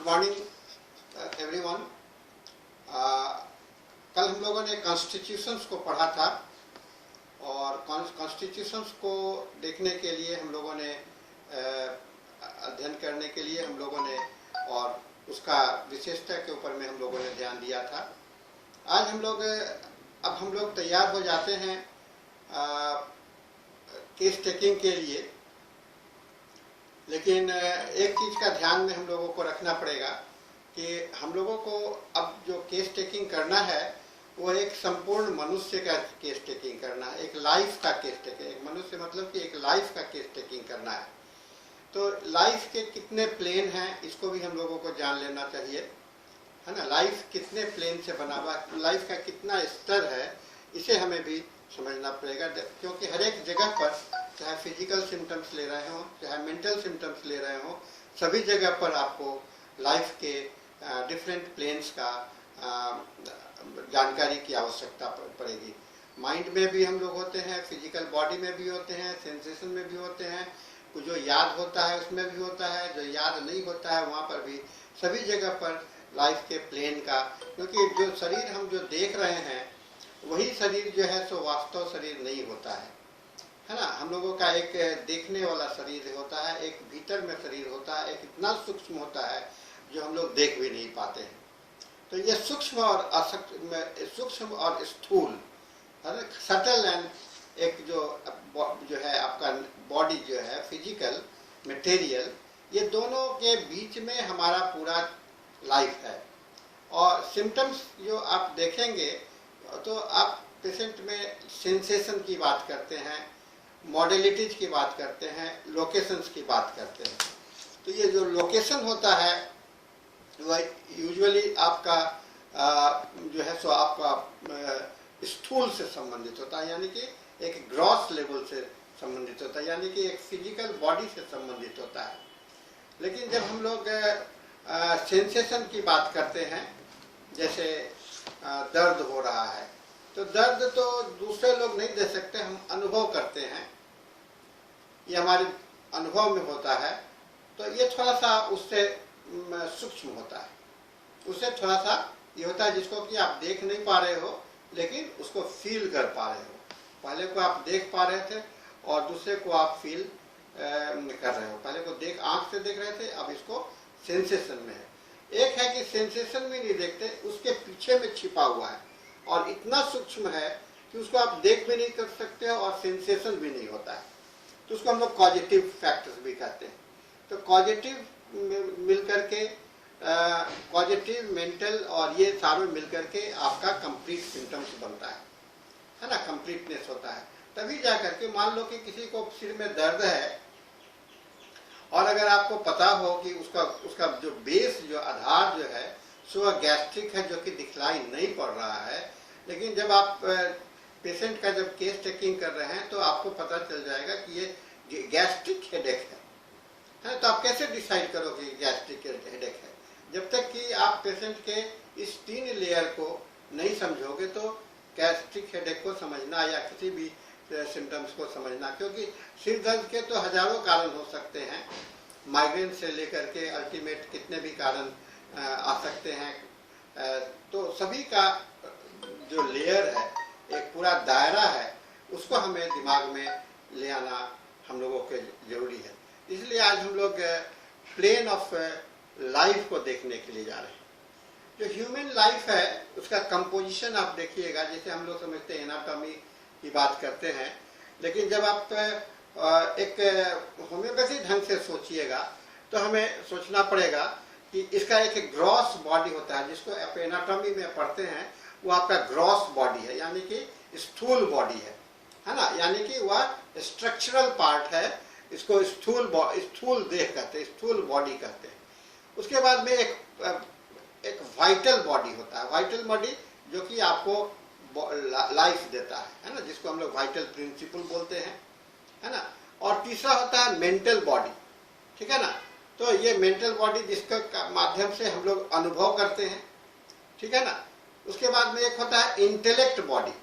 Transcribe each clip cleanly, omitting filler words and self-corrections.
Good morning everyone. कल हम लोगों ने कॉन्स्टिट्यूशंस को पढ़ा था और कॉन्स्टिट्यूशंस को देखने के लिए हम लोगों ने अध्ययन करने के लिए हम लोगों ने और उसका विशेषता के ऊपर में हम लोगों ने ध्यान दिया था। आज हम लोग तैयार हो जाते हैं केस टेकिंग के लिए, लेकिन एक चीज़ का ध्यान में हम लोगों को रखना पड़ेगा कि हम लोगों को अब जो केस टेकिंग करना है वो एक संपूर्ण मनुष्य का केस टेकिंग करना है, एक लाइफ का केस टेकिंग। एक मनुष्य मतलब कि एक लाइफ का केस टेकिंग करना है। तो लाइफ के कितने प्लेन हैं इसको भी हम लोगों को जान लेना चाहिए, है ना। लाइफ कितने प्लेन से बना हुआ, लाइफ का कितना स्तर है, इसे हमें भी समझना पड़ेगा। क्योंकि हर एक जगह पर, चाहे फिजिकल सिम्टम्स ले रहे हों, चाहे मेंटल सिम्टम्स ले रहे हों, सभी जगह पर आपको लाइफ के डिफरेंट प्लेन्स का जानकारी की आवश्यकता पड़ेगी। माइंड में भी हम लोग होते हैं, फिजिकल बॉडी में भी होते हैं, सेंसेशन में भी होते हैं, कुछ जो याद होता है उसमें भी होता है, जो याद नहीं होता है वहाँ पर भी, सभी जगह पर लाइफ के प्लेन का। क्योंकि जो शरीर हम जो देख रहे हैं वही शरीर जो है सो वास्तव शरीर नहीं होता है ना। हम लोगों का एक देखने वाला शरीर होता है, एक भीतर में शरीर होता है, एक इतना सूक्ष्म होता है जो हम लोग देख भी नहीं पाते हैं। तो ये सूक्ष्म और स्थूल, सटल एंड एक जो है आपका बॉडी जो है फिजिकल मटेरियल, ये दोनों के बीच में हमारा पूरा लाइफ है। और सिम्टम्स जो आप देखेंगे तो आप पेशेंट में सेंसेशन की बात करते हैं, मॉडलिटीज की बात करते हैं, लोकेशंस की बात करते हैं। तो ये जो लोकेशन होता है वह यूजुअली आपका जो है सो आपका स्थूल से संबंधित होता है, यानी कि एक ग्रॉस लेवल से संबंधित होता है, यानी कि एक फिजिकल बॉडी से संबंधित होता है। लेकिन जब हम लोग सेंसेशन की बात करते हैं, जैसे दर्द हो रहा है, तो दर्द तो दूसरे लोग नहीं दे सकते, हम अनुभव करते हैं, ये हमारे अनुभव में होता है। तो ये थोड़ा सा उससे सूक्ष्म होता है, उससे थोड़ा सा ये होता है जिसको कि आप देख नहीं पा रहे हो लेकिन उसको फील कर पा रहे हो। पहले को आप देख पा रहे थे और दूसरे को आप फील कर रहे हो। पहले को आंख से देख रहे थे, अब इसको सेंसेशन में है। एक है कि सेंसेशन में नहीं देखते, उसके पीछे में छिपा हुआ है और इतना सूक्ष्म है कि उसको आप देख भी नहीं कर सकते और सेंसेशन भी नहीं होता है। तो उसको हम लोग कॉजेटिव फैक्टर्स भी कहते हैं। तो कॉजेटिव मिलकर के पॉजिटिव, मेंटल और ये सारे मिलकर के आपका कंप्लीट सिम्टम्स बनता है ना, कंप्लीटनेस होता है। तभी जाकर के मान लो कि किसी को सिर में दर्द है और अगर आपको पता हो कि उसका जो बेस, जो आधार जो है सो गैस्ट्रिक है, जो कि दिखलाई नहीं पड़ रहा है। लेकिन जब आप पेशेंट का जब केस टेकिंग कर रहे हैं तो आपको पता चल जाएगा कि ये गैस्ट्रिक हेडेक है। तो आप कैसे डिसाइड करोगे कि गैस्ट्रिक हेडेक है? जब तक कि आप पेशेंट के इस 3 लेयर को नहीं समझोगे तो गैस्ट्रिक हेडेक को समझना या किसी भी सिम्टम्स को समझना, क्योंकि सिर दर्द के तो हजारों कारण हो सकते हैं, माइग्रेन से लेकर के अल्टीमेट कितने भी कारण आ सकते हैं। तो सभी का जो लेयर है, एक पूरा दायरा है, उसको हमें दिमाग में ले आना हम लोगों के जरूरी है। इसलिए आज हम लोग प्लेन ऑफ लाइफ को देखने के लिए जा रहे हैं। जो ह्यूमन लाइफ है उसका कंपोजिशन आप देखिएगा। जैसे हम लोग समझते हैं एनाटॉमी की बात करते हैं, लेकिन जब आप एक होम्योपैथी ढंग से सोचिएगा तो हमें सोचना पड़ेगा कि इसका एक ग्रॉस बॉडी होता है, जिसको आप एनाटॉमी में पढ़ते हैं, वो आपका ग्रॉस बॉडी है, यानी कि स्थूल बॉडी है ना, यानी कि वह स्ट्रक्चरल पार्ट है। इसको स्थूल देह कहते हैं, स्थूल बॉडी कहते हैं। उसके बाद में एक वाइटल बॉडी होता है, वाइटल बॉडी जो कि आपको लाइफ देता है ना, जिसको हम लोग वाइटल प्रिंसिपल बोलते हैं, है ना। और तीसरा होता है मेंटल बॉडी, ठीक है ना। तो ये मेंटल बॉडी जिसके माध्यम से हम लोग अनुभव करते हैं, ठीक है ना। उसके बाद में एक होता है इंटेलेक्ट बॉडी।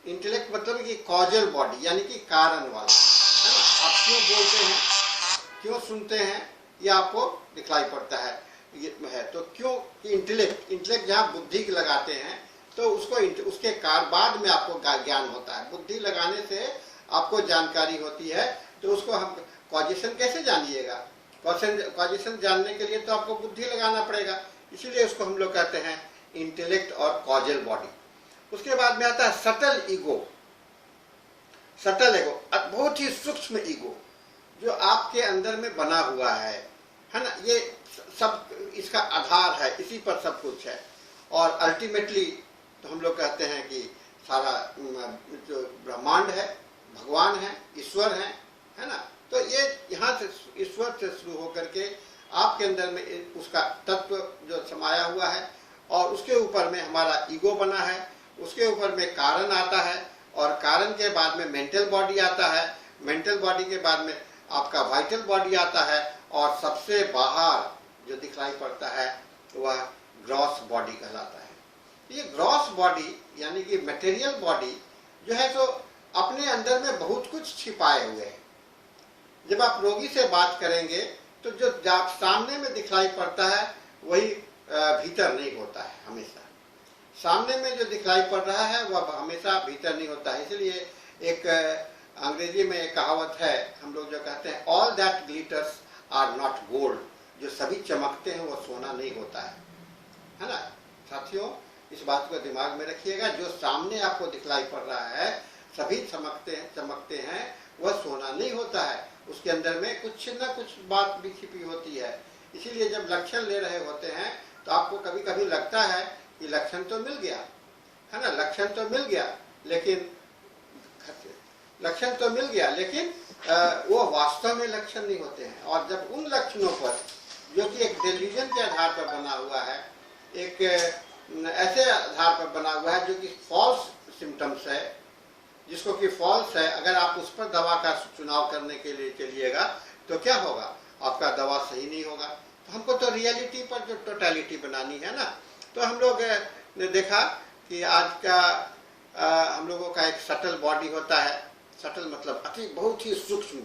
इंटेलेक्ट मतलब कि कॉजल बॉडी, यानी कि कारण वाला, है ना। आप क्यों बोलते हैं, क्यों सुनते हैं, ये आपको दिखलाई पड़ता है। ये है। तो क्यों कि इंटेलेक्ट जहाँ बुद्धि लगाते हैं तो उसको उसके बाद में आपको ज्ञान होता है। बुद्धि लगाने से आपको जानकारी होती है, तो उसको हम कॉजेशन कैसे जानिएगा? कॉजेशन जानने के लिए तो आपको बुद्धि लगाना पड़ेगा, इसीलिए उसको हम लोग कहते हैं इंटेलेक्ट और कॉजल बॉडी। उसके बाद में आता है सटल ईगो। सटल ईगो बहुत ही सूक्ष्म ईगो जो आपके अंदर में बना हुआ है ना। ये सब इसका आधार है, इसी पर सब कुछ है। और अल्टीमेटली तो हम लोग कहते हैं कि सारा जो ब्रह्मांड है, भगवान है, ईश्वर है ना। तो ये यहाँ से ईश्वर से शुरू होकर के आपके अंदर में उसका तत्व जो समाया हुआ है, और उसके ऊपर में हमारा ईगो बना है, उसके ऊपर में कारण आता है, और कारण के बाद में मेंटल बॉडी आता है, मेंटल बॉडी के बाद में आपका वाइटल बॉडी आता है, और सबसे बाहर जो दिखाई पड़ता है वह ग्रॉस बॉडी कहलाता है। ये ग्रॉस बॉडी यानी कि मटेरियल बॉडी जो है तो अपने अंदर में बहुत कुछ छिपाए हुए है। जब आप रोगी से बात करेंगे तो जो सामने में दिखाई पड़ता है वही भीतर नहीं होता है। हमेशा सामने में जो दिखाई पड़ रहा है वह हमेशा भीतर नहीं होता है। इसलिए एक अंग्रेजी में एक कहावत है, हम लोग जो कहते हैं all that glitters are not gold, जो सभी चमकते हैं वो सोना नहीं होता है ना। साथियों, इस बात को दिमाग में रखिएगा, जो सामने आपको दिखलाई पड़ रहा है सभी चमकते हैं वह सोना नहीं होता है। उसके अंदर में कुछ न कुछ बात भी छिपी होती है। इसीलिए जब लक्षण ले रहे होते हैं तो आपको कभी कभी लगता है कि लक्षण तो मिल गया है ना, लक्षण तो मिल गया, लेकिन वो वास्तव में लक्षण नहीं होते हैं। और जब उन लक्षणों पर जो कि एक डेल्यूजन के आधार पर बना हुआ है, एक ऐसे आधार पर बना हुआ है जो कि फॉल्स सिम्टम्स है, जिसको कि फॉल्स है, अगर आप उस पर दवा का चुनाव करने के लिए चलिएगा तो क्या होगा? आपका दवा सही नहीं होगा। तो हमको तो रियलिटी पर जो टोटलिटी बनानी है ना। तो हम लोग ने देखा कि आज का हम लोगों का एक सटल बॉडी होता है। सटल मतलब अति बहुत ही सूक्ष्म,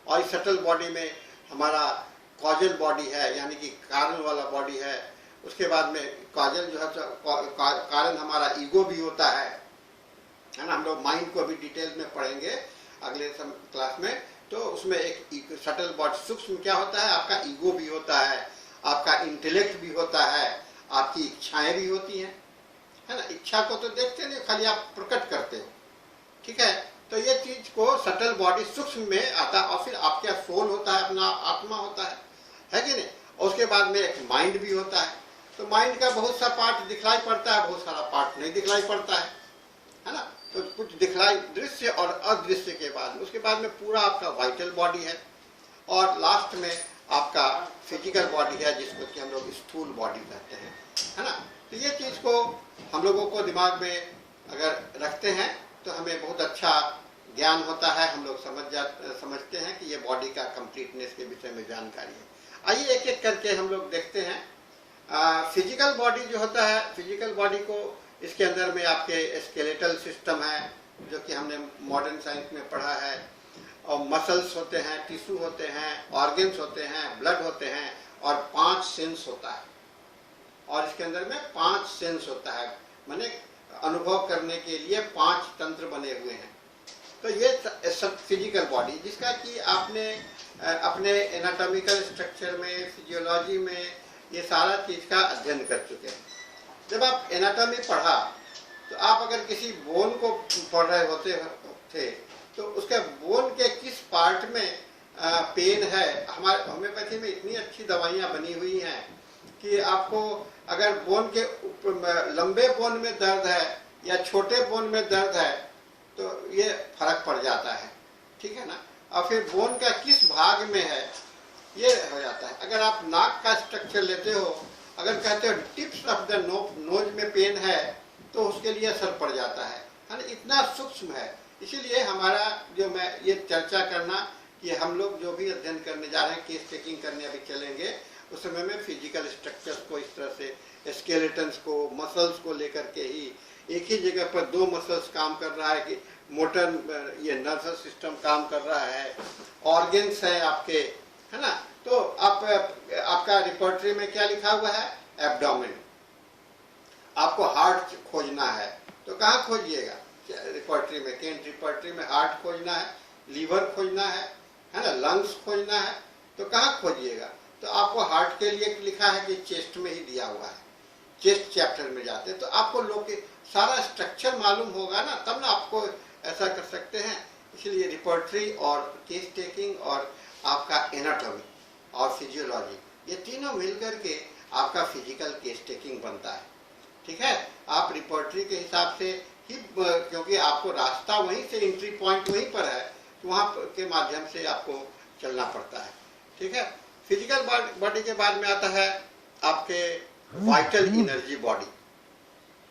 और इस सटल बॉडी में हमारा कॉजल बॉडी है, यानी कि कारण वाला बॉडी है। उसके बाद में कॉजल जो है कारण हमारा ईगो भी होता है ना। हम लोग माइंड को भी डिटेल में पढ़ेंगे अगले क्लास में। तो उसमें एक सटल बॉडी सूक्ष्म क्या होता है, आपका ईगो भी होता है, आपका इंटेलेक्ट भी होता है, आपकी इच्छाएं भी होती हैं, है ना। इच्छा को तो देखते नहीं, खाली आप प्रकट करते हो, ठीक है। तो ये चीज को सटल बॉडी सूक्ष्म में आता है। और फिर आपका सोल होता है, अपना आत्मा होता है कि नहीं। और उसके बाद में एक माइंड भी होता है। तो माइंड का बहुत सा पार्ट दिखलाई पड़ता है, बहुत सारा पार्ट नहीं दिखलाई पड़ता है ना। तो कुछ दिखलाई दृश्य और अदृश्य के बाद उसके बाद में पूरा आपका वाइटल बॉडी है, और लास्ट में आपका फिजिकल बॉडी है, जिसको कि हम लोग स्थूल बॉडी कहते हैं, है ना। तो ये चीज को हम लोगों को दिमाग में अगर रखते हैं तो हमें बहुत अच्छा ज्ञान होता है। हम लोग समझते हैं कि ये बॉडी का कंप्लीटनेस के विषय में जानकारी है। आइए एक एक करके हम लोग देखते हैं। फिजिकल बॉडी जो होता है, फिजिकल बॉडी को इसके अंदर में आपके स्केलेटल सिस्टम है, जो कि हमने मॉडर्न साइंस में पढ़ा है, और मसल्स होते हैं, टिश्यू होते हैं, ऑर्गन्स होते हैं, ब्लड होते हैं, और 5 सेंस होता है। और इसके अंदर में 5 सेंस होता है, माने अनुभव करने के लिए 5 तंत्र बने हुए हैं। तो ये सब फिजिकल बॉडी, जिसका कि आपने अपने एनाटॉमिकल स्ट्रक्चर में, फिजियोलॉजी में ये सारा चीज का अध्ययन कर चुके हैं। जब आप एनाटॉमी पढ़ा तो आप अगर किसी बोन को पढ़ रहे होते थे तो उसके बोन के किस पार्ट में पेन है। हमारे होम्योपैथी में इतनी अच्छी दवाइयाँ बनी हुई हैं कि आपको अगर बोन के लंबे बोन में दर्द है या छोटे बोन में दर्द है तो ये फर्क पड़ जाता है, ठीक है ना। और फिर बोन का किस भाग में है ये हो जाता है। अगर आप नाक का स्ट्रक्चर लेते हो, अगर कहते हो टिप्स ऑफ द नोज में पेन है तो उसके लिए असर पड़ जाता है ना। इतना सूक्ष्म है। इसीलिए हमारा जो मैं ये चर्चा करना कि हम लोग जो भी अध्ययन करने जा रहे हैं, केस टेकिंग करने अभी चलेंगे, उस समय में फिजिकल स्ट्रक्चर्स को इस तरह से स्केलेटन्स को, मसल्स को लेकर के ही एक ही जगह पर 2 मसल्स काम कर रहा है कि मोटर ये नर्वस सिस्टम काम कर रहा है, ऑर्गन्स हैं आपके, है ना। तो आप आपका रिपोर्टरी में क्या लिखा हुआ है? एब्डोमेन। आपको हार्ट खोजना है तो कहाँ खोजिएगा? रिपोर्टरी में, केंट रिपोर्टरी में हार्ट खोजना है, लीवर खोजना है ना, लंग्स खोजना है, तो कहाँ खोजिएगा? तो आपको हार्ट के लिए लिखा है कि चेस्ट में ही दिया हुआ है, चेस्ट चैप्टर में जाते हैं तो आपको लोग सारा स्ट्रक्चर मालूम होगा ना, तब ना आपको ऐसा कर सकते हैं। इसलिए रिपोर्टरी और केस टेकिंग और आपका एनाटॉमी और फिजियोलॉजी, ये तीनों मिलकर के आपका फिजिकल केस टेकिंग बनता है। ठीक है, आप रिपोर्टरी के हिसाब से ही, क्योंकि आपको रास्ता वहीं से, एंट्री पॉइंट वहीं पर है, तो वहाँ के माध्यम से आपको चलना पड़ता है। ठीक है, फिजिकल बॉडी के बाद में आता है आपके वाइटल एनर्जी बॉडी,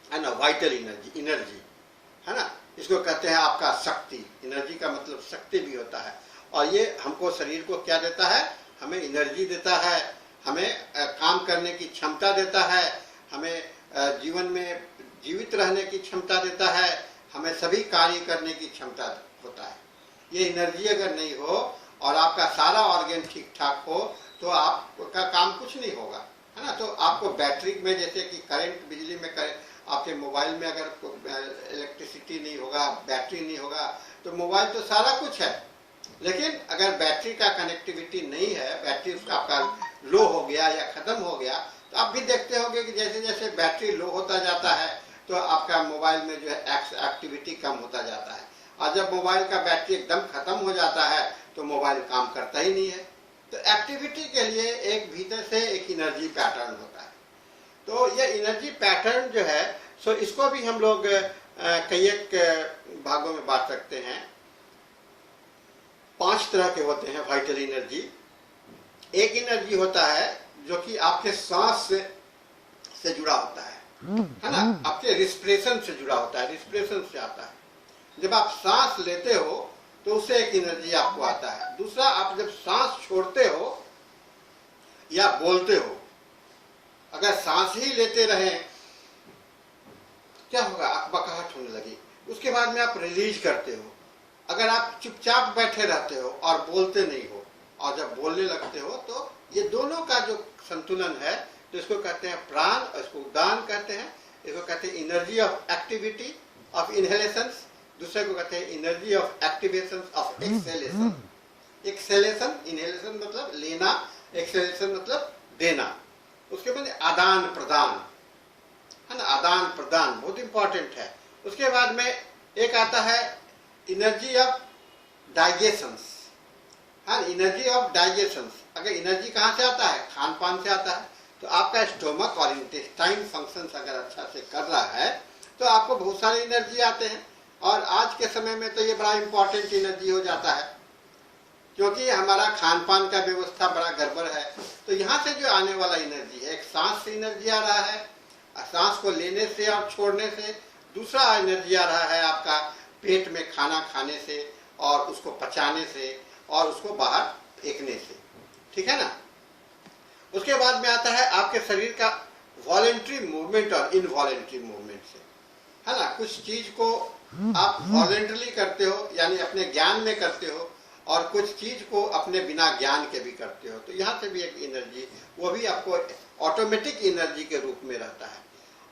है ना, वाइटल एनर्जी है ना, इसको कहते हैं आपका शक्ति। एनर्जी का मतलब शक्ति भी होता है, और ये हमको शरीर को क्या देता है? हमें एनर्जी देता है, हमें काम करने की क्षमता देता है, हमें जीवन में जीवित रहने की क्षमता देता है, हमें सभी कार्य करने की क्षमता होता है। ये एनर्जी अगर नहीं हो और आपका सारा ऑर्गन ठीक ठाक हो तो आपका काम कुछ नहीं होगा, है ना। तो आपको बैटरी में, जैसे कि करंट, बिजली में आपके मोबाइल में अगर इलेक्ट्रिसिटी नहीं होगा, बैटरी नहीं होगा, तो मोबाइल तो सारा कुछ है, लेकिन अगर बैटरी का कनेक्टिविटी नहीं है, बैटरी उसका आपका लो हो गया या खत्म हो गया, तो आप भी देखते होंगे कि जैसे जैसे बैटरी लो होता जाता है तो आपका मोबाइल में जो है एक्टिविटी कम होता जाता है, और जब मोबाइल का बैटरी एकदम खत्म हो जाता है तो मोबाइल काम करता ही नहीं है। तो एक्टिविटी के लिए एक भीतर से एक एनर्जी पैटर्न होता है। तो ये एनर्जी पैटर्न जो है, सो इसको भी हम लोग कई एक भागों में बांट सकते हैं। 5 तरह के होते हैं वाइटल एनर्जी। एक एनर्जी होता है जो कि आपके सांस से जुड़ा होता है ना, आपके रिस्पिरेशन से जुड़ा होता है, रिस्पिरेशन से आता है। जब आप सांस लेते हो तो उससे एक एनर्जी आपको आता है। दूसरा, आप जब सांस छोड़ते हो या बोलते हो, अगर सांस ही लेते रहें क्या होगा? अकबकाहट होने लगी, उसके बाद में आप रिलीज करते हो। अगर आप चुपचाप बैठे रहते हो और बोलते नहीं हो, और जब बोलने लगते हो, तो ये दोनों का जो संतुलन है, तो इसको कहते हैं प्राण, और इसको उदान कहते हैं। इसको कहते हैं energy of activity of inhalation, दूसरे को कहते हैं energy of activation of acceleration. Acceleration, inhalation मतलब लेना, एक्सेलेशन मतलब देना। उसके बाद आदान प्रदान, है ना, आदान प्रदान बहुत इंपॉर्टेंट है। उसके बाद में एक आता है एनर्जी ऑफ डाइजेशन, हाँ, एनर्जी ऑफ डाइजेशन। अगर एनर्जी कहाँ से आता है? खान पान से आता है। तो आपका स्टोमक और इंटेस्टाइन फंक्शंस अगर अच्छा से कर रहा है तो आपको बहुत सारे एनर्जी आते हैं। और आज के समय में तो ये बड़ा इंपॉर्टेंट एनर्जी हो जाता है, क्योंकि हमारा खान पान का व्यवस्था बड़ा गड़बड़ है। तो यहाँ से जो आने वाला एनर्जी है, एक सांस से एनर्जी आ रहा है, सांस को लेने से और छोड़ने से। दूसरा एनर्जी आ रहा है आपका पेट में खाना खाने से और उसको पचाने से और उसको बाहर फेंकने से, ठीक है ना। उसके बाद में आता है आपके शरीर का वॉलेंट्री मूवमेंट और इनवॉलेंट्री मूवमेंट से, है ना। कुछ चीज को आप वॉलेंटरली करते हो, यानी अपने ज्ञान में करते हो, और कुछ चीज को अपने बिना ज्ञान के भी करते हो। तो यहाँ से भी एक एनर्जी, वो भी आपको ऑटोमेटिक एनर्जी के रूप में रहता है।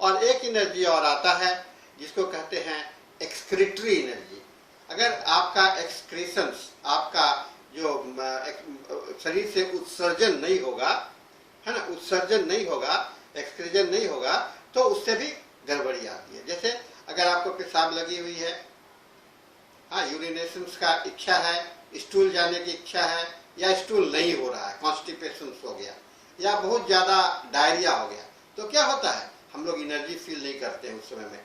और एक एनर्जी और आता है जिसको कहते हैं एक्सक्रीटरी एनर्जी। अगर आपका एक्सक्रीशंस, आपका जो शरीर से उत्सर्जन नहीं होगा, है ना, उत्सर्जन नहीं होगा, एक्सक्रीजन नहीं होगा, तो उससे भी गड़बड़ी आती है। जैसे अगर आपको पेशाब लगी हुई है, हाँ, यूरिनेशन का इच्छा है, स्टूल जाने की इच्छा है, या स्टूल नहीं हो रहा है, कॉन्स्टिपेशन हो गया, या बहुत ज्यादा डायरिया हो गया, तो क्या होता है? हम लोग एनर्जी फील नहीं करते हैं उस समय में,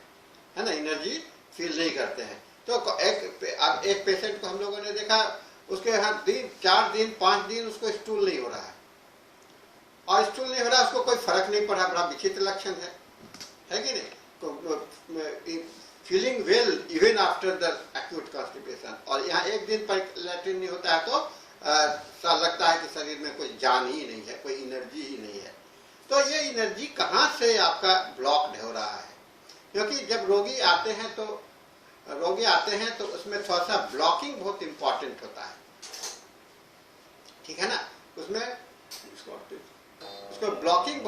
है ना, एनर्जी फील नहीं करते हैं। तो एक पेशेंट को हम लोगों ने देखा, उसके यहाँ 4 दिन 5 दिन उसको स्टूल नहीं हो रहा है, और स्टूल नहीं हो रहा, उसको कोई फर्क नहीं पड़ा। बड़ा विचित्र लक्षण है कि नहीं? तो feeling well even after the acute constipation, और यहाँ 1 दिन पर लैट्रिन नहीं होता है तो लगता है कि शरीर में कोई जान ही नहीं है, कोई एनर्जी ही नहीं है। तो ये एनर्जी कहाँ से आपका ब्लॉक्ड हो रहा है? क्योंकि जब रोगी आते हैं तो उसमें थोड़ा सा ब्लॉकिंग बहुत इंपॉर्टेंट होता है, ठीक है ना। उसमें उसको ब्लॉकिंग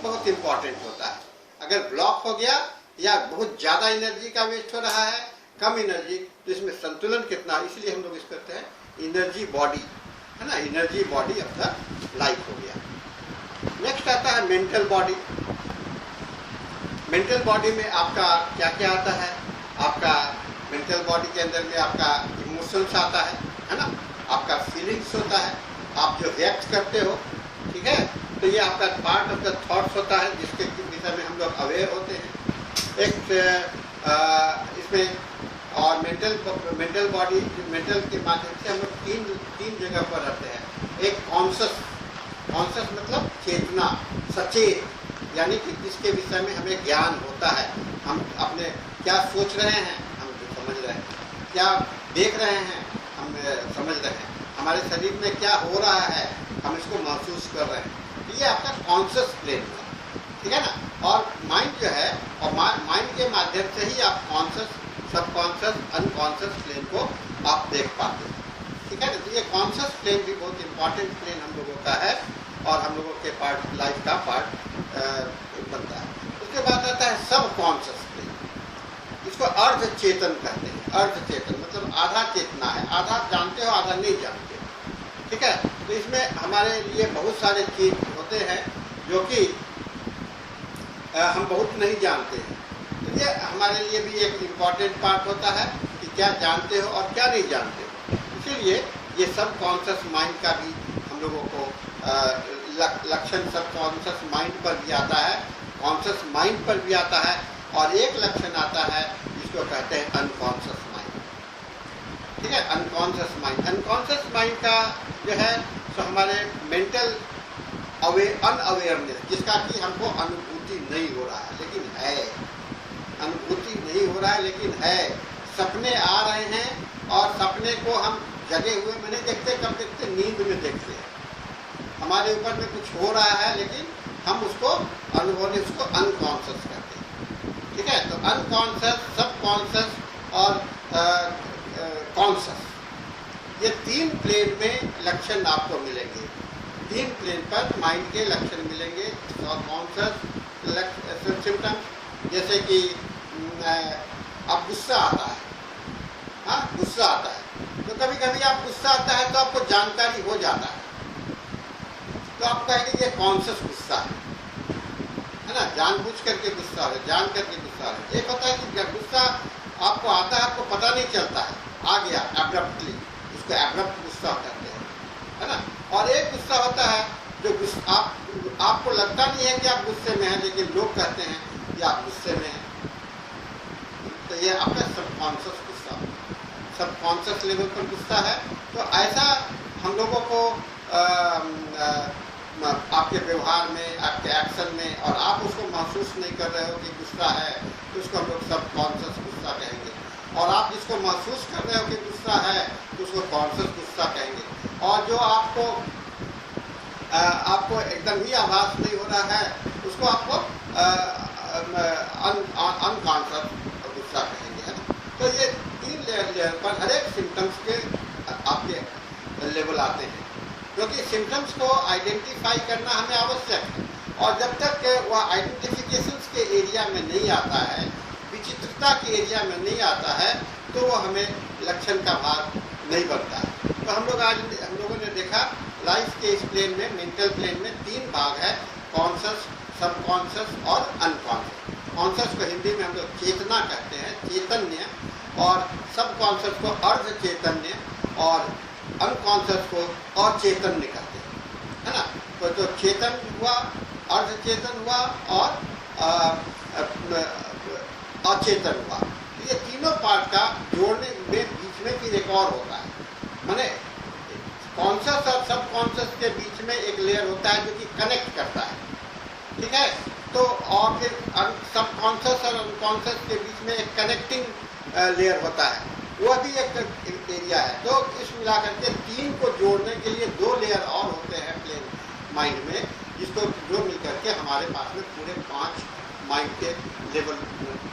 बहुत इंपॉर्टेंट होता है। अगर ब्लॉक हो गया या बहुत ज़्यादा एनर्जी का वेस्ट हो रहा है, कम एनर्जी, तो इसमें संतुलन कितना, इसलिए हम लोग इस करते हैं एनर्जी बॉडी, है ना, energy body of the life हो गया। नेक्स्ट आता है मेंटल बॉडी। मेंटल बॉडी में आपका क्या क्या आता है? आपका मेंटल बॉडी के अंदर में आपका इमोशंस आता है ना, आपका फीलिंग्स होता है, आप जो रिएक्ट करते हो, ठीक है, तो ये आपका पार्ट ऑफ द थॉट्स होता है जिसके विषय में हम लोग अवेयर होते हैं। एक इसमें और मेंटल बॉडी, मेंटल के माध्यम से हम लोग तीन जगह पर रहते हैं। एक कॉन्शस मतलब चेतना, सचेत, यानी कि जिसके विषय में हमें ज्ञान होता है, हम अपने क्या सोच रहे हैं हम समझ रहे हैं, क्या देख रहे हैं हम समझ रहे हैं, हमारे शरीर में क्या हो रहा है हम इसको महसूस कर रहे हैं। ये आपका कॉन्शियस प्लेन हुआ, ठीक है ना। और माइंड जो है, और माइंड के माध्यम से ही आप कॉन्शियस, सबकॉन्शियस, अनकॉन्शियस प्लेन को आप देख पाते हैं, ठीक है ना। तो ये कॉन्शियस प्लेन भी बहुत इंपॉर्टेंट प्लेन हम लोगों का है और हम लोगों के पार्ट, लाइफ का पार्ट बनता है। उसके बाद आता है सब कॉन्शियस प्लेन, इसको अर्ध चेतन कहते हैं। अर्ध चेतन मतलब आधा चेतना है, आधा जानते हो आधा नहीं जानते, ठीक है। तो इसमें हमारे लिए बहुत सारे चीज होते हैं जो कि हम बहुत नहीं जानते हैं, तो ये हमारे लिए भी एक इम्पॉर्टेंट पार्ट होता है कि क्या जानते हो और क्या नहीं जानते हो। इसीलिए ये सब कॉन्शियस माइंड का भी हम लोगों को लक्षण सब कॉन्शियस माइंड पर भी आता है, कॉन्शियस माइंड पर भी आता है, और एक लक्षण आता है जिसको कहते हैं अनकॉन्शियस माइंड, ठीक है। अनकॉन्शियस माइंड, अनकॉन्शियस माइंड का जो है तो हमारे मेंटल अनअवेयरनेस, जिसका कि हमको अनुभूति नहीं हो रहा है लेकिन है, अनुभूति नहीं हो रहा है लेकिन है। सपने आ रहे हैं और सपने को हम जगे हुए में नहीं देखते, कब देखते, नींद में देखते हैं। हमारे ऊपर में कुछ हो रहा है लेकिन हम उसको अनुभव नहीं, उसको अनकॉन्शियस कहते हैं, ठीक है। तो अनकॉन्शियस, सबकॉन्शियस और कॉन्शियस, ये तीन प्लेन में लक्षण आपको मिलेंगे। तीन प्लेन पर माइंड के लक्षण मिलेंगे और कॉन्शियस सिम्टम्स, जैसे कि अब गुस्सा आता है, हाँ गुस्सा आता है, तो कभी कभी आप गुस्सा आता है तो आपको जानकारी हो जाता है, तो आप कहेंगे ये कॉन्शियस गुस्सा है ना, जानबूझ करके गुस्सा है, जान करके गुस्सा है। एक होता है कि गुस्सा आपको आता है, आपको पता नहीं चलता है, आ गया एब्रप्टली, उसको एब्रप्ट गुस्सा कहते हैं, है ना। और एक गुस्सा होता है जो आपको लगता नहीं है कि आप गुस्से में हैं, लेकिन लोग कहते हैं कि आप गुस्से में हैं, तो ये आपका सबकॉन्शियस गुस्सा, सबकॉन्शियस लेवल पर गुस्सा है। तो ऐसा हम लोगों को आपके व्यवहार में, आपके एक्शन में, और आप उसको महसूस नहीं कर रहे हो कि गुस्सा है, तो उसको हम लोग सबकॉन्शियस गुस्सा कहेंगे। और आप जिसको महसूस कर रहे हो कि गुस्सा है तो उसको कॉन्शियस गुस्सा कहेंगे। और जो आपको एकदम ही आभास नहीं हो रहा है उसको आपको अनकॉन्शियस गुस्सा कहेंगे, है ना। तो ये तीन लेयर पर हर एक सिम्टम्स के आपके लेवल आते हैं, क्योंकि सिम्टम्स को आइडेंटिफाई करना हमें आवश्यक है। और जब तक वह आइडेंटिफिकेशन के एरिया में नहीं आता है, विचित्रता के एरिया में नहीं आता है, तो वो हमें लक्षण का भाग नहीं बनता है। तो हम लोगों ने देखा लाइफ के इस प्लेन में, मेंटल प्लेन में तीन भाग है, कॉन्शियस, सबकॉन्शियस और अनकॉन्शियस। कॉन्शियस को हिंदी में हम लोग चेतना कहते हैं, चैतन्य, और सबकॉन्शियस को अर्ध चैतन्य, और अनकॉन्शियस को अचेतन्य कहते हैं, है ना। तो जो चेतन हुआ, अर्ध चेतन हुआ और अचेतन हुआ, ये तीनों पार्ट का जोड़ने में बीच में फिर एक और होता है, माने कॉन्शियस और सबकॉन्शियस के बीच में एक लेयर होता है जो कि कनेक्ट करता है, ठीक है। तो और फिर सबकॉन्शियस और अनकॉन्शियस के बीच में एक कनेक्टिंग लेयर होता है, वह भी एक एरिया है। तो इस मिलाकर के तीन को जोड़ने के लिए दो लेयर और होते हैं प्लेन माइंड में, जिसको जो मिलकर के हमारे पास में पूरे 5 माइंड के लेवल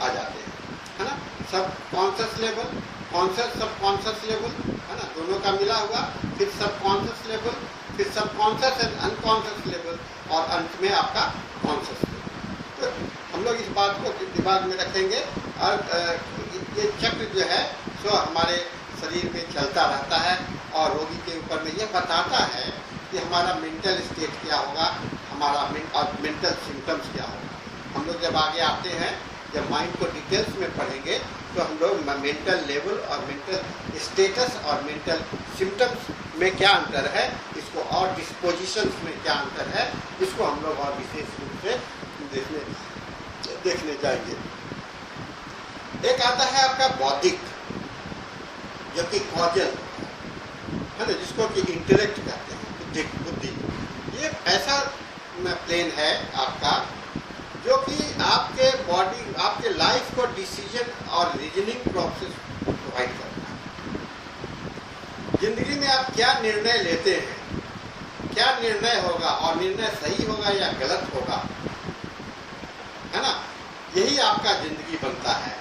आ जाते हैं, है ना। सब conscious level, conscious subconscious level, है ना, दोनों का मिला हुआ, फिर सबकॉन्शियस लेवल, फिर सबकॉन्शियस एंड अनकॉन्शियस लेवल, और अंत में आपका कॉन्शियस लेवल। तो हम लोग इस बात को दिमाग में रखेंगे, और ये चक्र जो है सो हमारे शरीर में चलता रहता है, और रोगी के ऊपर में यह बताता है कि हमारा मेंटल स्टेट क्या होगा, हमारा मेंटल सिम्टम्स क्या होगा। हम लोग जब आगे आते हैं, जब माइंड को डिटेल्स में पढ़ेंगे, तो हम लोग मेंटल लेवल और मेंटल स्टेटस और मेंटल सिम्टम्स में क्या अंतर है, इसको, और डिस्पोजिशंस में क्या अंतर है, इसको हम लोग और विशेष रूप से देखने जाएंगे। एक आता है आपका बौद्धिक, जो कि कॉजल है ना, जिसको कि इंटेलेक्ट कहते हैं, बुद्धि। ये ऐसा प्लेन है आपका जो कि आपके बॉडी, आपके लाइफ को डिसीजन और रीजनिंग प्रोसेस प्रोवाइड करता है। जिंदगी में आप क्या निर्णय लेते हैं, क्या निर्णय होगा, और निर्णय सही होगा या गलत होगा, है ना, यही आपका जिंदगी बनता है।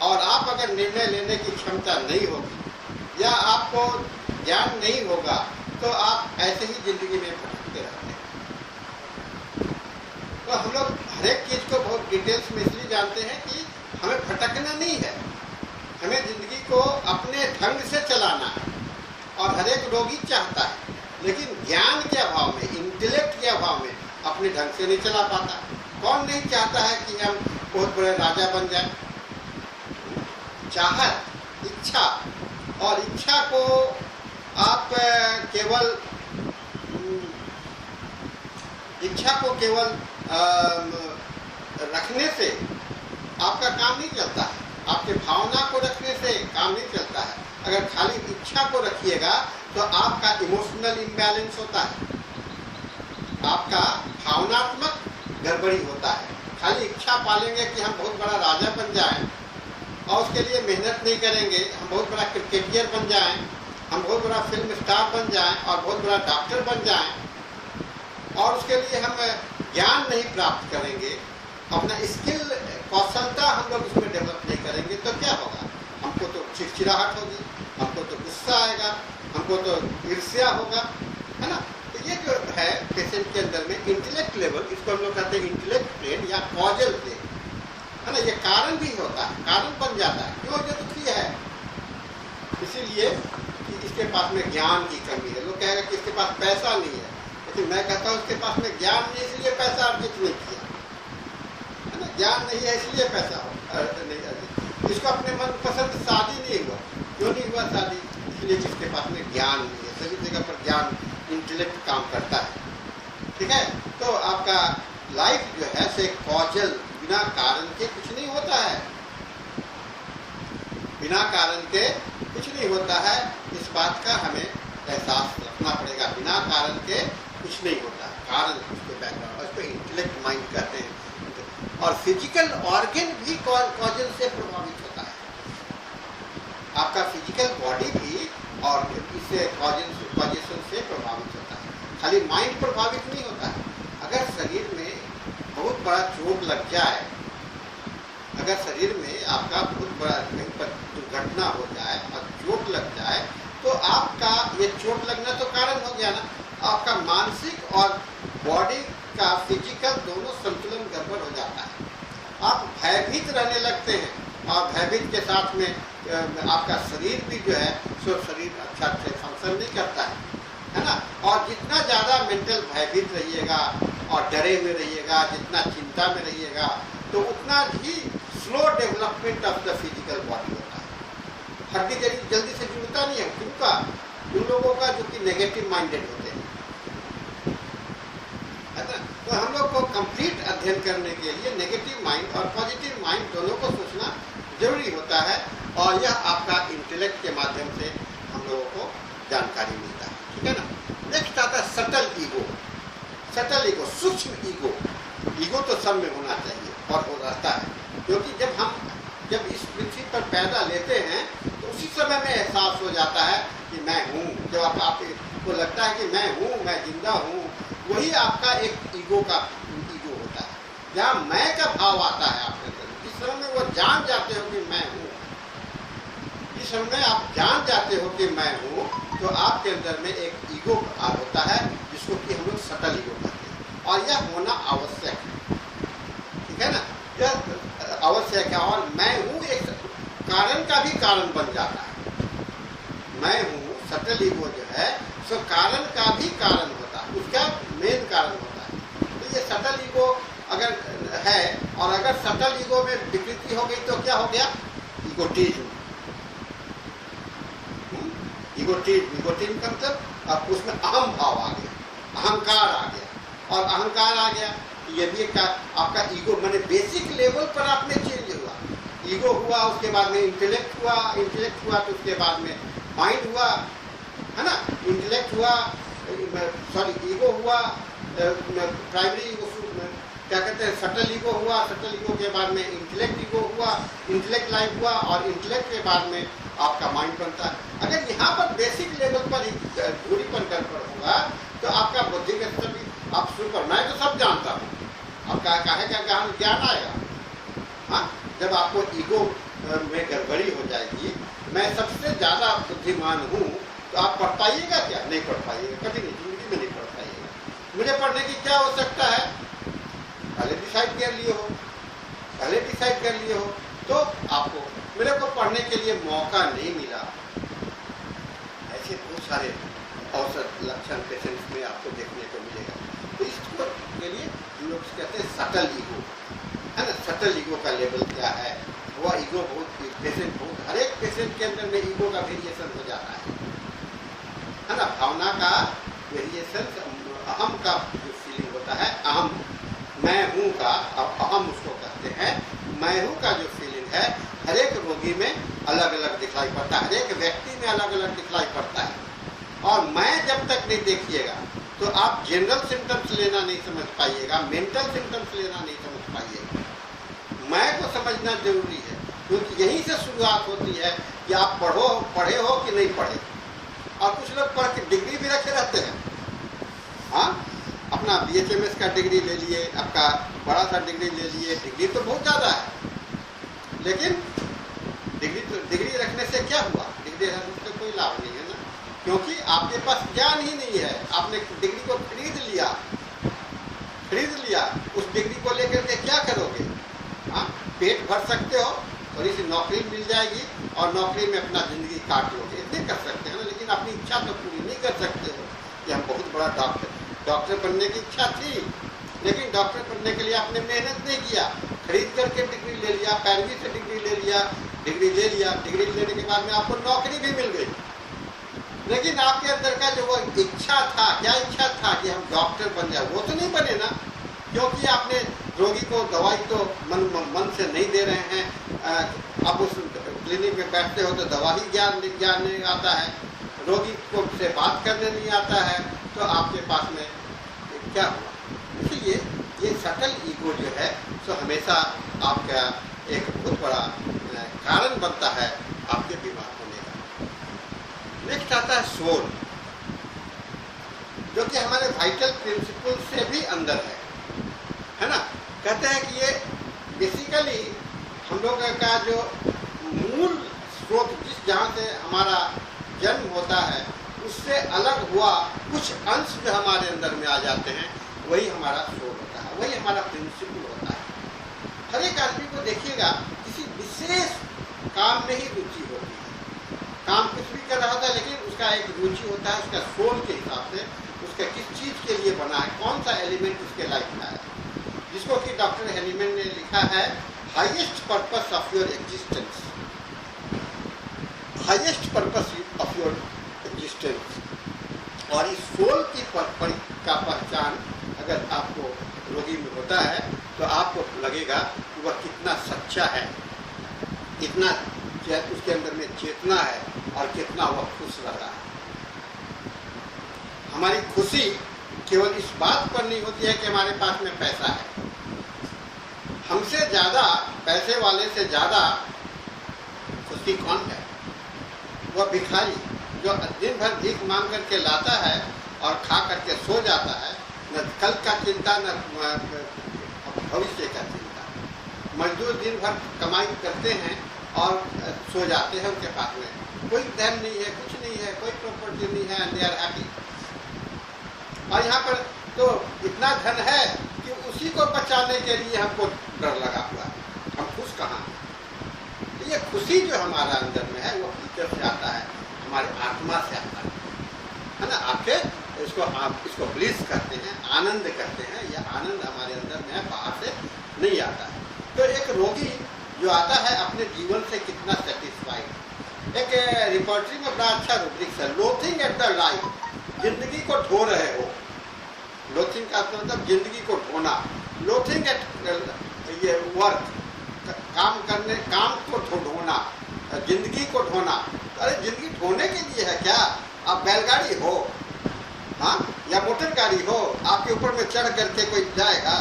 और आप अगर निर्णय लेने की क्षमता नहीं होगी या आपको ज्ञान नहीं होगा, तो आप ऐसे ही जिंदगी में भटकते रहते हैं। तो हम लोग हर एक चीज को बहुत डिटेल्स में इसलिए जानते हैं कि हमें भटकना नहीं है, हमें जिंदगी को अपने ढंग से चलाना है। और हर एक रोगी चाहता है, लेकिन ज्ञान के अभाव में, इंटेलेक्ट के अभाव में अपने ढंग से नहीं चला पाता। कौन नहीं चाहता है कि हम बहुत बड़े राजा बन जाएं? चाहत, इच्छा, और इच्छा को आप केवल रखने से आपका काम नहीं चलता है, आपके भावना को रखने से काम नहीं चलता है। अगर खाली इच्छा को रखिएगा तो आपका इमोशनल इम्बैलेंस होता है, आपका भावनात्मक गड़बड़ी होता है। खाली इच्छा पालेंगे कि हम बहुत बड़ा राजा बन जाएं, और उसके लिए मेहनत नहीं करेंगे, हम बहुत बड़ा क्रिकेटियर बन जाएं, हम बहुत बड़ा फिल्म स्टार बन जाएं, और बहुत बड़ा डॉक्टर बन जाएं, और उसके लिए हम ज्ञान नहीं प्राप्त करेंगे, अपना स्किल, कौशलता हम लोग उसमें डेवलप नहीं करेंगे, तो क्या होगा? हमको तो चिड़चिड़ाहट होगी, हमको तो गुस्सा आएगा, हमको तो ईर्ष्या होगा, है ना। तो ये जो है पेशेंट के अंदर में इंटेलेक्ट लेवल, इसको हम लोग कहते हैं इंटेलेक्ट प्लेन या कॉजल प्लेन, है ना। ये कारण भी होता है, कारण बन जाता है, क्यों जो दुखी है, इसीलिए कि इसके पास में ज्ञान की कमी है। लोग कहेगा कि इसके पास पैसा नहीं है, लेकिन मैं कहता हूँ उसके पास में ज्ञान नहीं, इसलिए पैसा अर्जित नहीं किया, है ना। ज्ञान नहीं है इसलिए पैसा नहीं अर्जित। इसको अपने मनपसंद शादी नहीं हुआ, क्यों नहीं हुआ शादी? इसलिए जिसके पास में ज्ञान नहीं है। सभी जगह पर ज्ञान, इंटेलेक्ट काम करता है, ठीक है। तो आपका लाइफ जो है से कॉजल, बिना कारण के कुछ नहीं होता है, बिना कारण के कुछ नहीं होता है। इस बात का हमें एहसास रखना पड़ेगा, बिना कारण के कुछ नहीं होता है, कारण उसके बैकग्राउंड, उसको इंटेलेक्ट माइंड कहते हैं। और फिजिकल ऑर्गन भी कॉजल से प्रभावित होता है, आपका फिजिकल बॉडी भी और इससे कॉजेशन से प्रभावित होता है। खाली माइंड प्रभावित नहीं होता है। अगर शरीर में बहुत बड़ा चोट लग जाए, अगर शरीर में आपका बहुत बड़ा कहीं पर दुर्घटना हो जाए और चोट लग जाए, तो आपका ये चोट लगना तो कारण हो गया ना, आपका मानसिक और बॉडी का फिजिकल दोनों संतुलन गड़बड़ हो जाता है। आप भयभीत रहने लगते हैं, और भयभीत के साथ में आपका शरीर भी जो है सो शरीर अच्छा से फंक्शन नहीं करता है ना। और जितना ज़्यादा मेंटल भयभीत रहिएगा और डरे हुए रहिएगा, जितना चिंता में रहिएगा, तो उतना ही slow development of the physical body होता है। हड्डी जल्दी से जुड़ता नहीं है, क्योंकि उन लोगों का जो कि नेगेटिव माइंडेड होते हैं, है ना। तो हम लोग को कंप्लीट अध्ययन करने के लिए नेगेटिव माइंड और पॉजिटिव माइंड दोनों को सोचना जरूरी होता है, और यह आपका इंटेलेक्ट के माध्यम से हम लोगों को जानकारी मिलता है, ठीक है ना। नेक्स्ट आता है सटल ईगो। सटल ईगो, सूक्ष्म ईगो। ईगो तो सब में होना चाहिए और हो रहता है, क्योंकि जब इस पृथ्वी पर पैदा लेते हैं तो उसी समय में एहसास हो जाता है कि मैं हूँ। जब आपको लगता है कि मैं हूँ, मैं जिंदा हूँ, वही आपका एक ईगो होता है, जहाँ मैं का भाव आता है आपके अंदर। जिस समय में वो जान जाते हो कि मैं हूँ, जिस समय आप जान जाते हो कि मैं हूँ, तो आपके अंदर में एक ईगो होता है, जिसको कि हम लोग सटल ईगो कहते हैं, और यह होना आवश्यक है, ठीक है ना। यह आवश्यक है, और मैं हूँ एक कारण का भी कारण बन जाता है। मैं हूँ सटल ईगो जो है सो कारण का भी कारण होता है, उसका मेन कारण होता है। तो ये सटल ईगो अगर है, और अगर सटल ईगो में विकृति हो गई तो क्या हो गया? ईगोटिज्म। ईगोटिज्म का मतलब अब उसमें अहम भाव आ गया, अहंकार आ गया, और अहंकार आ गया ये भी आपका ईगो माने बेसिक लेवल पर आप में चेंज हुआ। ईगो हुआ, उसके बाद में इंटेलेक्ट हुआ, इंटेलेक्ट हुआ तो उसके बाद में माइंड हुआ, है ना। इंटेलेक्ट हुआ, सॉरी ईगो हुआ, प्राइमरी क्या कहते हैं सटल ईगो हुआ, सटल ईगो के बाद में इंटेलेक्ट ईगो हुआ, इंटेलेक्ट लाइफ हुआ, और इंटेलेक्ट के बाद में आपका माइंड बनता है। अगर यहाँ पर बेसिक लेवल पर ही दूरीपन गड़बड़ होगा तो आपका बुद्धि का स्तर भी आप शुरू कर, मैं तो सब जानता हूँ, आपका काहे का ज्ञान आएगा? हाँ, जब आपको ईगो में गड़बड़ी हो जाएगी, मैं सबसे ज़्यादा बुद्धिमान हूँ, तो आप पढ़ पाइएगा क्या? नहीं पढ़ पाइएगा, कभी नहीं, जिंदगी में नहीं पढ़ पाइएगा। मुझे पढ़ने की क्या आवश्यकता है? पहले डिसाइड कर लिए हो, पहले डिसाइड कर लिए हो तो आपको, मेरे को पढ़ने के लिए मौका नहीं मिला। ऐसे बहुत सारे औसत लक्षण पेशेंट्स में आपको देखने को मिलेगा। तो इसको के लिए हम लोग कहते हैं सटल ईगो, है ना। सटल ईगो का लेवल क्या है? वह ईगो बहुत हर एक पेशेंट के अंदर में ईगो का वेरिएशन हो जाता है ना। भावना का वेरिएशन, अहम का जो फीलिंग होता है, अहम मैं हूँ का, अहम उसको कहते हैं, मैं हूँ का जो फीलिंग है हर एक रोगी में अलग अलग दिखलाई पड़ता है, हर एक व्यक्ति में अलग अलग दिखलाई पड़ता है। और मैं जब तक नहीं देखिएगा तो आप जनरल सिम्टम्स लेना नहीं समझ पाइएगा, मेंटल सिम्टम्स लेना नहीं समझ पाइएगा। मैं को समझना जरूरी है, क्योंकि यहीं से शुरुआत होती है कि आप पढ़े हो कि नहीं पढ़े। और कुछ लोग पढ़ के डिग्री भी रखे रहते हैं, हाँ, अपना BHMS का डिग्री ले लिए, आपका बड़ा सा डिग्री ले लिए, डिग्री तो बहुत ज़्यादा है, लेकिन डिग्री रखने से क्या हुआ? डिग्री रखने से कोई लाभ नहीं है ना, क्योंकि आपके पास ज्ञान ही नहीं है। आपने डिग्री को खरीद लिया, उस डिग्री को लेकर के क्या करोगे? हाँ, पेट भर सकते हो, थोड़ी सी नौकरी मिल जाएगी और नौकरी में अपना ज़िंदगी काट लोगे, इतने कर सकते हैं ना, लेकिन अपनी इच्छा तो पूरी नहीं कर सकते हो कि हम बहुत बड़ा डॉक्टर बनने की इच्छा थी, लेकिन डॉक्टर बनने के लिए आपने मेहनत नहीं किया, खरीद करके डिग्री ले लिया, पैरवी से डिग्री ले लिया, डिग्री लेने के बाद में आपको नौकरी भी मिल गई, लेकिन आपके अंदर का जो वो इच्छा था, क्या इच्छा था कि हम डॉक्टर बन जाए, वो तो नहीं बने ना, क्योंकि आपने रोगी को दवाई तो मन से नहीं दे रहे हैं। आप उस क्लिनिक में बैठते हो तो दवा ही ज्ञान नहीं आता है, रोगी को से बात करने नहीं आता है, तो आपके पास में क्या हुआ? इसलिए ये सटल ईगो जो है सो हमेशा आपका एक बहुत बड़ा कारण बनता है आपके बीमार होने का। नेक्स्ट आता है सोल, जो कि हमारे वाइटल प्रिंसिपल से भी अंदर है ना। कहते हैं कि ये बेसिकली हम लोग का जो मूल स्रोत, जहाँ से हमारा जन्म होता है, उससे अलग हुआ कुछ अंश जो हमारे अंदर में आ जाते हैं, वही हमारा सोल होता है, वही हमारा प्रिंसिपल होता है। हर एक आदमी को देखिएगा किसी विशेष काम में ही रुचि होती है, काम कुछ भी कर रहा होता है, लेकिन उसका एक रुचि होता है, उसका सोल के हिसाब से उसका किस चीज़ के लिए बना है, कौन सा एलिमेंट उसके लाइफ में है, जिसको कि डॉक्टर हेनीमैन ने लिखा है highest purpose of your existence, highest purpose of your existence. और इस सोल की का पहचान अगर आपको रोगी में होता है तो आपको लगेगा कि वह कितना सच्चा है, कितना उसके अंदर में चेतना है और कितना वह खुश रह रहा है। हमारी खुशी केवल इस बात पर नहीं होती है कि हमारे पास में पैसा है, हमसे ज़्यादा, पैसे वाले से ज़्यादा खुशी कौन है? वह भिखारी जो दिन भर भीख मांग करके लाता है और खा करके सो जाता है, न कल का चिंता न भविष्य का चिंता। मजदूर दिन भर कमाई करते हैं और सो जाते हैं, उनके पास में कोई धन नहीं है, कुछ नहीं है, कोई प्रॉपर्टी नहीं है, एंड दे आर हैप्पी। और यहाँ पर तो इतना धन है कि उसी को बचाने के लिए हमको डर लगा हुआ है, हम खुश कहाँ हैं। ये खुशी जो हमारा अंदर में है वो भीतर से आता है, हमारे आत्मा से आता है ना। आपके इसको ब्लिस करते हैं, आनंद करते हैं, यह आनंद हमारे अंदर में है, बाहर से नहीं आता है। तो एक रोगी जो आता है अपने जीवन से कितना सेटिस्फाइड, एक रिपोर्टरी में बड़ा अच्छा रूब्रिक्स है, लोथिंग एट द लाइफ, जिंदगी को ढो रहे हो। लोथिंग का मतलब जिंदगी को ढोना, लोथिंग एट ये वर्क, काम को ढोना, जिंदगी को ढोना। अरे जिंदगी ढोने के लिए है क्या? आप बैलगाड़ी हो, हाँ, या मोटर गाड़ी हो, आपके ऊपर में चढ़ करके कोई जाएगा?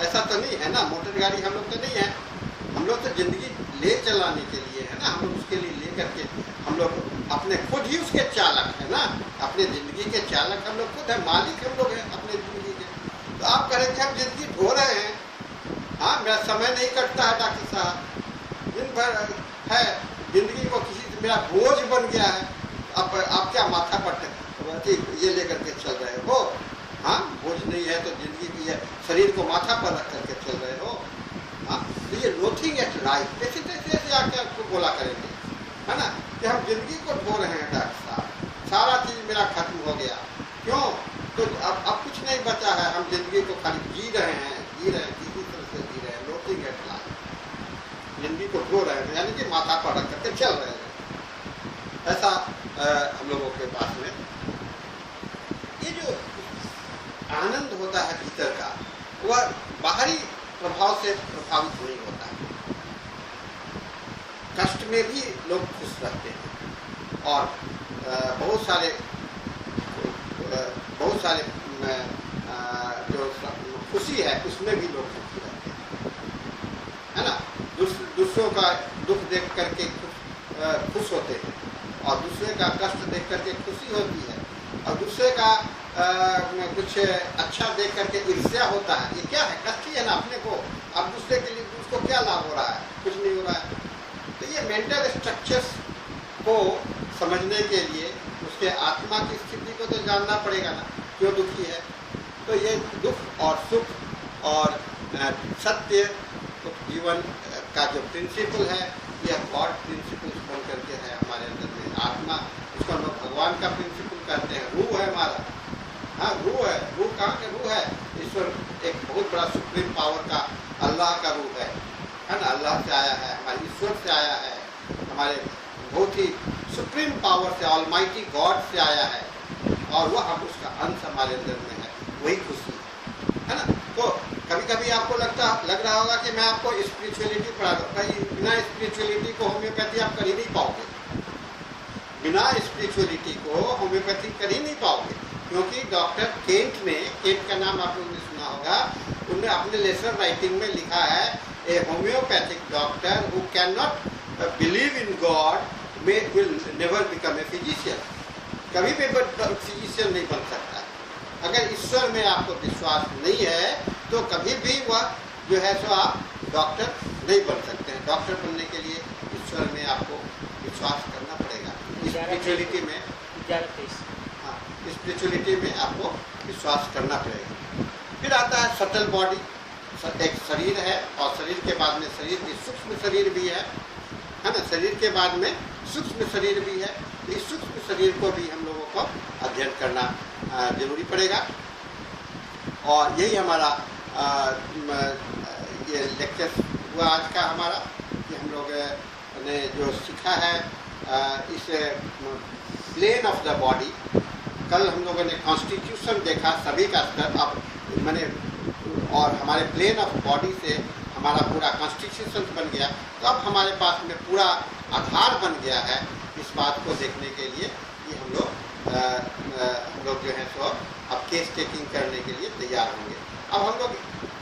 ऐसा तो नहीं है ना। मोटर गाड़ी हम लोग तो नहीं है, हम लोग तो जिंदगी ले चलाने के लिए है ना। हम लोग उसके लिए ले करके हम लोग अपने खुद ही उसके चालक है ना, अपने जिंदगी के चालक हम लोग खुद है, मालिक हम लोग हैं अपने जिंदगी के। तो आप कह रहे कि हम जिंदगी ढो रहे हैं, हाँ, मेरा समय नहीं कटता है डॉक्टर साहब, दिन भर है जिंदगी को किसी से मेरा बोझ बन गया है। अब आप क्या माथा पर ये लेकर के चल रहे हो? हाँ, बोझ नहीं है तो जिंदगी की है, शरीर को माथा पर रख करके चल रहे हो। हाँ, तो ये लोथिंग एट लाइफ, कैसे कैसे आके आपको बोला करेंगे, है ना, कि हम जिंदगी को ढो रहे हैं डॉक्टर साहब, सारा चीज मेरा खत्म हो गया। क्यों? तो अब कुछ नहीं बचा है, हम जिंदगी को खाली जी रहे हैं, किसी तरह से जी रहे हैं, लोथिंग एट लाइफ, जिंदगी को ढो रहे हैं, यानी कि माथा पर रख करके चल रहे हैं। ऐसा हम लोगों के पास में ये जो आनंद होता है भीतर का, वह बाहरी प्रभाव से प्रभावित नहीं होता है। कष्ट में भी लोग खुश रहते हैं और बहुत सारे जो खुशी है उसमें भी लोग खुश रहते हैं, है ना। दूसरों का दुख देख करके खुश होते हैं और दूसरे का कष्ट देख करके खुशी होती है, और दूसरे का कुछ अच्छा देख करके ईर्ष्या होता है। ये क्या है? कष्ट ही है ना अपने को। अब दूसरे के लिए उसको क्या लाभ हो रहा है? कुछ नहीं हो रहा है। तो ये मेंटल स्ट्रक्चर्स को समझने के लिए उसके आत्मा की स्थिति को तो जानना पड़ेगा ना, क्यों दुखी है। तो ये दुख और सुख और सत्य तो जीवन का जो प्रिंसिपल है, यह गॉड प्रिंसिपल बन करके है हमारे अंदर में। आत्मा, उसको हम लोग भगवान का प्रिंसिपल कहते हैं, रूह है हमारा। हाँ, रूह है। रूह कहाँ का रूह है? ईश्वर एक बहुत बड़ा सुप्रीम पावर का अल्लाह का रूह है ना। अल्लाह से आया है, हमारे ईश्वर से आया है, हमारे बहुत ही सुप्रीम पावर से, ऑलमाइटी गॉड से आया है, और वह हम उसका अंश हमारे अंदर में है, वही खुशी है ना। तो कभी कभी आपको लग रहा होगा कि मैं आपको स्पिरिचुअलिटी पढ़ा दूँ। भाई, बिना स्पिरिचुअलिटी को होम्योपैथी आप कर ही नहीं पाओगे। बिना स्पिरिचुअलिटी को होम्योपैथी कर ही नहीं पाओगे, क्योंकि डॉक्टर केंट का नाम आप लोगों ने सुना होगा, उन्होंने अपने लेसन राइटिंग में लिखा है, a homeopathic doctor who can not believe in God will never become a physician. कभी भी फिजिशियन नहीं बन सकता। अगर ईश्वर में आपको विश्वास नहीं है तो कभी भी वह जो है सो आप डॉक्टर नहीं बन सकते हैं। डॉक्टर बनने के लिए ईश्वर में आपको विश्वास करना पड़ेगा। स्पिरिचुअलिटी में, हाँ, स्पिरिचुअलिटी में आपको विश्वास करना पड़ेगा। फिर आता है सटल बॉडी, एक शरीर है, और शरीर के बाद में शरीर की सूक्ष्म शरीर भी है ना। शरीर के बाद में सूक्ष्म शरीर भी है। इस सूक्ष्म शरीर को भी हम लोगों को अध्ययन करना जरूरी पड़ेगा। और यही हमारा ये लेक्चर हुआ आज का हमारा, कि हम लोग ने जो सीखा है इस प्लेन ऑफ द बॉडी। कल हम लोगों ने कॉन्स्टिट्यूशन देखा सभी का स्तर, अब मैंने, और हमारे प्लेन ऑफ बॉडी से हमारा पूरा कॉन्स्टिट्यूशन बन गया। तो अब हमारे पास में पूरा आधार बन गया है इस बात को देखने के लिए कि हम लोग जो है सो अब केस टेकिंग करने के लिए तैयार होंगे। अब हम लोग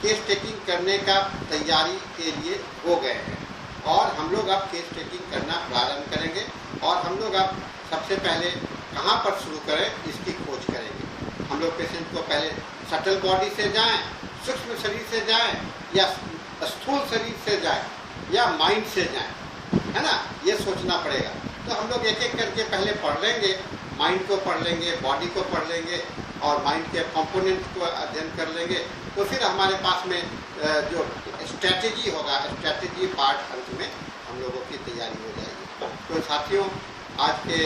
केस टेकिंग करने का तैयारी के लिए हो गए हैं, और हम लोग अब केस टेकिंग करना प्रारंभ करेंगे। और हम लोग अब सबसे पहले कहाँ पर शुरू करें इसकी खोज करेंगे। हम लोग पेशेंट को पहले सटल बॉडी से जाएं, सूक्ष्म शरीर से जाएं, या स्थूल शरीर से जाएं, या माइंड से जाएं, है ना। ये सोचना पड़ेगा। तो हम लोग एक एक करके पहले पढ़ लेंगे, माइंड को पढ़ लेंगे, बॉडी को पढ़ लेंगे, और माइंड के कंपोनेंट्स को अध्ययन कर लेंगे तो फिर हमारे पास में जो स्ट्रैटेजी होगा, स्ट्रैटेजी पार्ट अंत में हम लोगों की तैयारी हो जाएगी। तो साथियों, आज के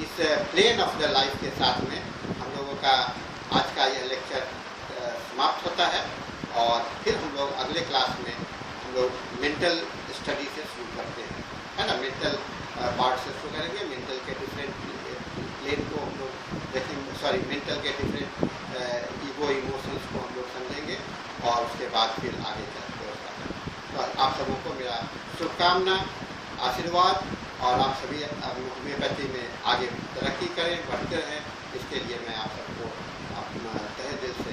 इस प्लेन ऑफ द लाइफ के साथ में हम लोगों का आज का यह लेक्चर समाप्त होता है और फिर हम लोग अगले क्लास में हम लोग मेंटल स्टडी से शुरू करते हैं, है ना। मेंटल पार्ट से शुरू करेंगे, मेंटल के डिफरेंट प्लेन को हम लोग देखेंगे, सॉरी मेंटल के डिफरेंट ईगो इमोशंस को हम लोग समझेंगे और उसके बाद फिर आगे चलते हैं। तो आप सबों को मेरा शुभकामना, आशीर्वाद और आप सभी होम्योपैथी में आगे तरक्की करें, बढ़ते रहें, इसके लिए मैं आप सबको अपना तहे दिल से